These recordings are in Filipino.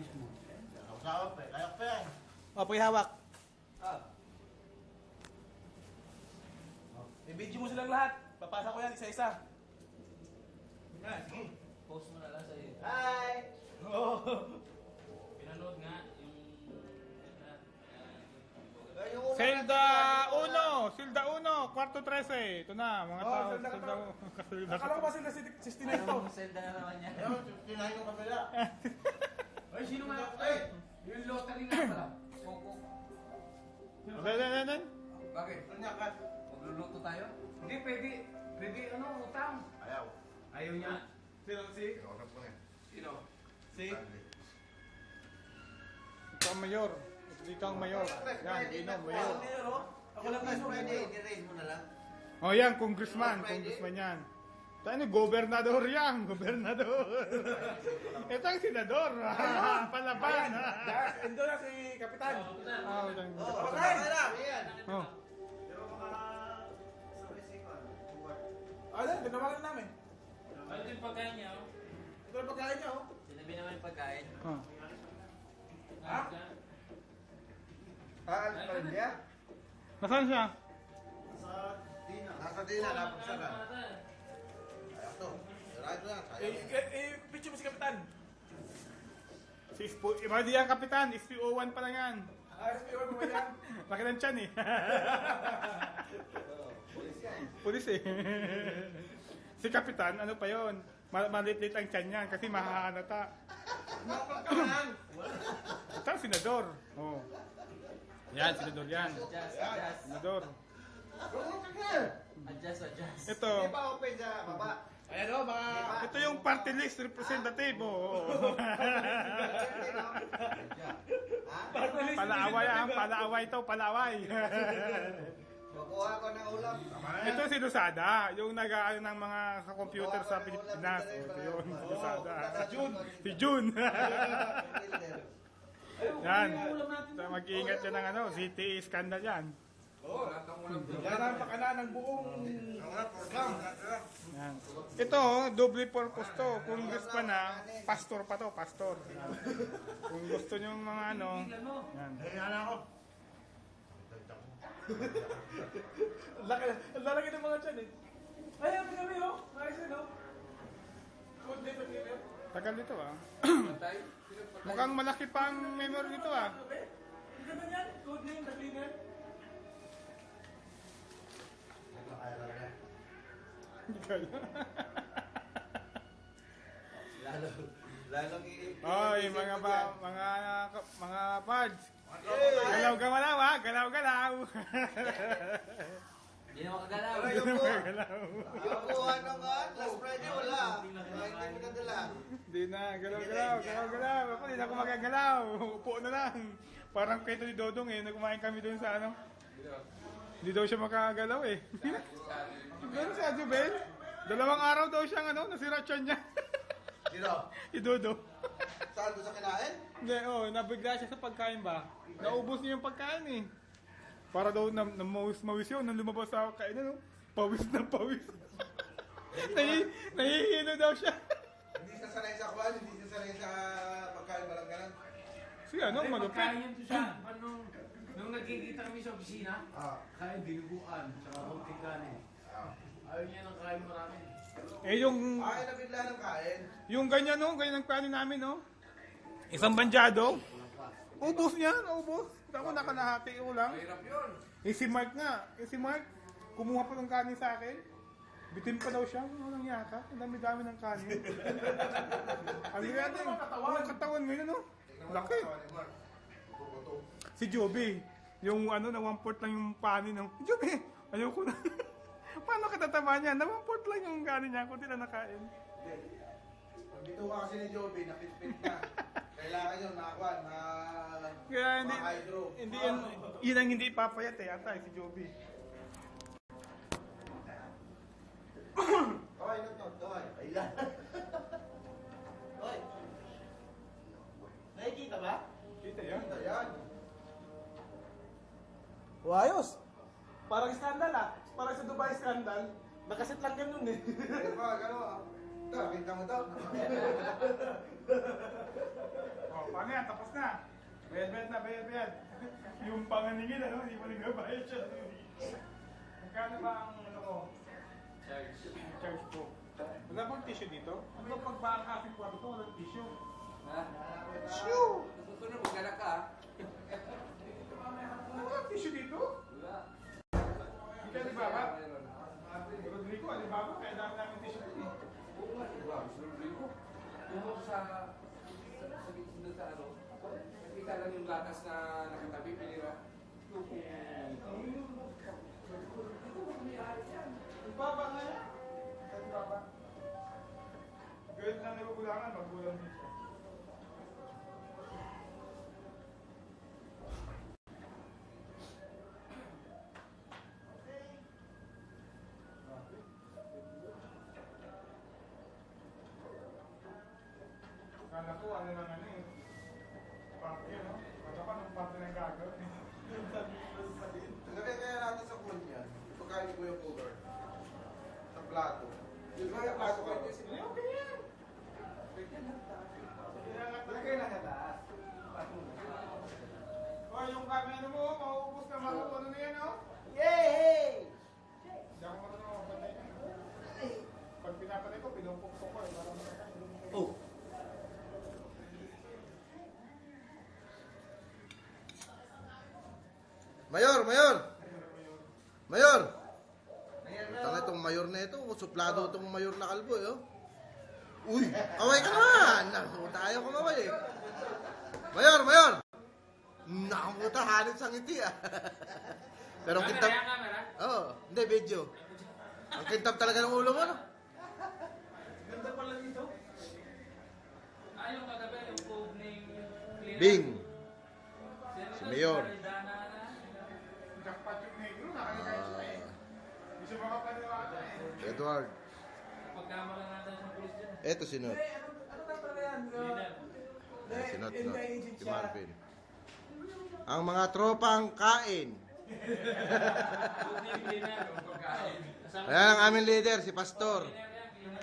mismo. Kausap, kayak pa yan. O, pakihawak. I-video mo silang lahat. Papasa ko yan isa-isa. Sige. Post mo na lang sa'yo. Hi! Pinanood nga yung... Selda 1, Selda 1, kwarto 13. Ito na, mga Oh, tao. Selda Selda ka Akala ko ba sila 69 to? Yung senda na naman niya. Ayun, tinahin yung kabila. Ay, sino nga? Ay! Yung lottery nga pala. Coco. Then. Bakit? Nanyakat. Magluluto tayo? Hindi, pwede. Pwede, ano, utang. Ayaw. Ayaw niya. Sino si? Kausap ko na yan. Sino? Si? Ito ang mayor. Dito ang mayor. Yan, Gino, mayor. Ako lang mismo. i-raise mo na lang. O yan, congressman. Congressman yan. Ito ano, gobernador yan. Gobernador. Ito ang senador. Palaban. Endo na si Kapitan. Ah, yan. Okay! Oh. Ano, tinawagan namin. Ano yung pagkain niya? Oh? Ito ang pagkain niya, oh. Sinabi naman yung pagkain. Oh. Ha? Alcaldia? Nasaan siya? Nasa Dina, napagsagan. Ayaw to. Sarado yan. Picture mo si Kapitan. Si Ispo, iba di yan, kapitan. SPO1 pa lang yan. RSP1 mo ba yan? Laki ng tiyan eh. Pulis eh. Si kapitan, ano pa yon? Malit-lit ang tiyan niyan kasi mahahanata. Ito ang senador. Oh. Yan, senador yan. Adjust. Senador. Adjust. Ito. Hindi pa open sa baba. Ayan, oh, mga... Ito yung party list representative. Oh. Palaaway ah, palaaway to, palaaway. Makuha ko ng ulam. Ito si Lusada, yung nag-aano ng mga computer sa Pilipinas. Ito yun, si Lusada. Si June. Yan. Mag-iingat yan ng ano, CTE scandal yan. Yan ang pakana ng buong... Yan. Ito, double purpose to. Kung gusto na, pastor pa to, pastor. Yan. Kung gusto nyo mga ano, yan. Hingala ako. Ang lalaki ng mga tiyan, eh. Ay, ang pinami, oh. Nice, oh. Good day, good day, oh. Tagal nito ah. Mukhang malaki pa ang memory nito ah. Ang ganda niyan. Good name, the cleaner. Lalong iipin. Oy, mga pads. Galaw-galaw ah, galaw-galaw. Hindi na makagalaw. Yung buwan ng last Friday wala. Hindi mo nadala. Hindi na, galaw-galaw. Ako hindi na ako magagalaw. Upo na lang. Parang kwento ni Dodong eh, kumain kami doon sa ano. Hindi daw siya makagalaw eh. Pero si Adjubel, 2 araw daw siyang ano, nasira tiyan niya. Sino? Si Dodo. Saan doon sa kinain? Hindi, nabigla siya sa pagkain ba? Naubos niya yung pagkain eh. Para daw mawis yun, nang lumabas sa kainan, no? Pawis na pawis. Nahihilo daw siya. Hindi siya sanay sa kwan, hindi siya sanay sa pagkain balang ganan. Si ano, malupit. Pagkain to siya. Nung nagkikita kami sa opisina, kain dinuguan, tsaka konting kanin. Ayaw niya ng kain marami. Eh yung Nabigla ng kain. ganyan no, ganyan ang kanin namin no. Isang bandyado. Ubos niya, ubos. Ako nakalahati ulang. Mahirap yun. Si Mark nga, si Mark, kumuha pa ng kanin sa akin. Bitin pa daw siya, walang yaka. Ang dami-dami ng kanin. Ang ganda yung katawan ngayon no. Laki. Si Joby, yung ano na 1/4 lang yung panin ng Joby, ayoko na. Paano katatama niya? Na 1/4 lang yung kanin niya, kunti na nakain. Dito ka kasi ni Joby, napit-pit na. Kailangan yun, nakakwan, Kaya hydro. hindi yun ang hindi ipapayat eh, atay si Joby. Kaway na to, kaway. Ayan. Hoy. Nakikita ba? Kita yan. Ito yan. Ayos. Parang scandal, ah. Parang sa Dubai scandal. Nakasit lang ganun, eh. Ano ba, gano'n? Ito, kita mo to. Paano yan? Tapos na. Bayad na, bayad. Yung panganingin, ano? Hindi mo nagbabayad siya. Magkano ba ang ano ko? Charge ko. Wala bang tissue dito? Ano ba pag ba ang aking kwarto ko walang tissue? Ha? Tissue! Susunod, maglalak ka. Wala tissue dito? Wala. Hindi ka Alibaba? Rodrigo, Alibaba, kaya dami namin tissue dito eh. Oo nga, diba? Rodrigo. Yung sa gitna sa ano, nakita lang yung gatas na nakatabi, pinira. Alibaba nga yan. Alibaba. Gawin lang nagugulangan, magulang dito. Kala ko ano lang ano eh. Parke, no? Kala ko anong parte ng gagawin eh. Lagay kaya natin sa kuwan yan. Pagkain ko yung cover. Sa plato. Yung mga plato ka. Eh, okay yan. Lagay na ka taas. O, yung camera mo, mauubos na ano na yan, oh. Yay! Hindi ako marunong mapatay yan. Pag pinapatay ko, pinupukpok ko eh. Para makakain. Oh. Mayor! Tanga itong mayor na ito. Suplado itong mayor na kalbo, eh. Oh. Uy! Kaway ka naman! Naku, tayo kumaway eh. Mayor! Nakamuta, halos ang ngiti ah. Pero ang kintab... Camera? Oo, hindi, video. Ang kintab talaga ng ulo mo, no? Ganda pala dito. Yung kagabi, yung code name. Bing! Si Mayor. Jackpot yung negro, nakalagay siya eh. Hindi siya makapaniwala eh. Edward. Pagkamala natin sa pulis dyan. Eto si Not. Ano na pala yan? Si Not, no? Si Marvin. Ang mga tropang kain. Code name dinner. Pagkain. Ayan ang aming leader, si Pastor.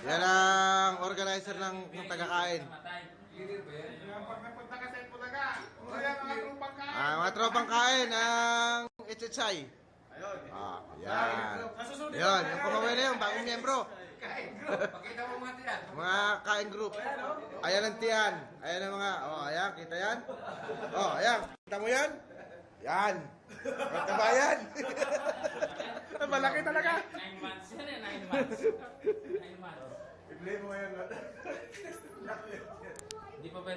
Yan ang organizer ng taga-kain. Yung pag napunta ka sa Ipulaga, ano yan mga trupang kain? Mga tropang kain ng Ititsay. Yan. Yan, yung kumawin na yun, bagong miyembro. Pakita mo mga tiyan. Mga kain group. Ayan ang tiyan. Ayan ang mga, ayan, kita yan? Ayan, kita mo yan? Yan. Kita ba yan? Malaki talaga. 9 months yan eh, 9 months. 9 months. I-play mo yan. Hindi pa pwede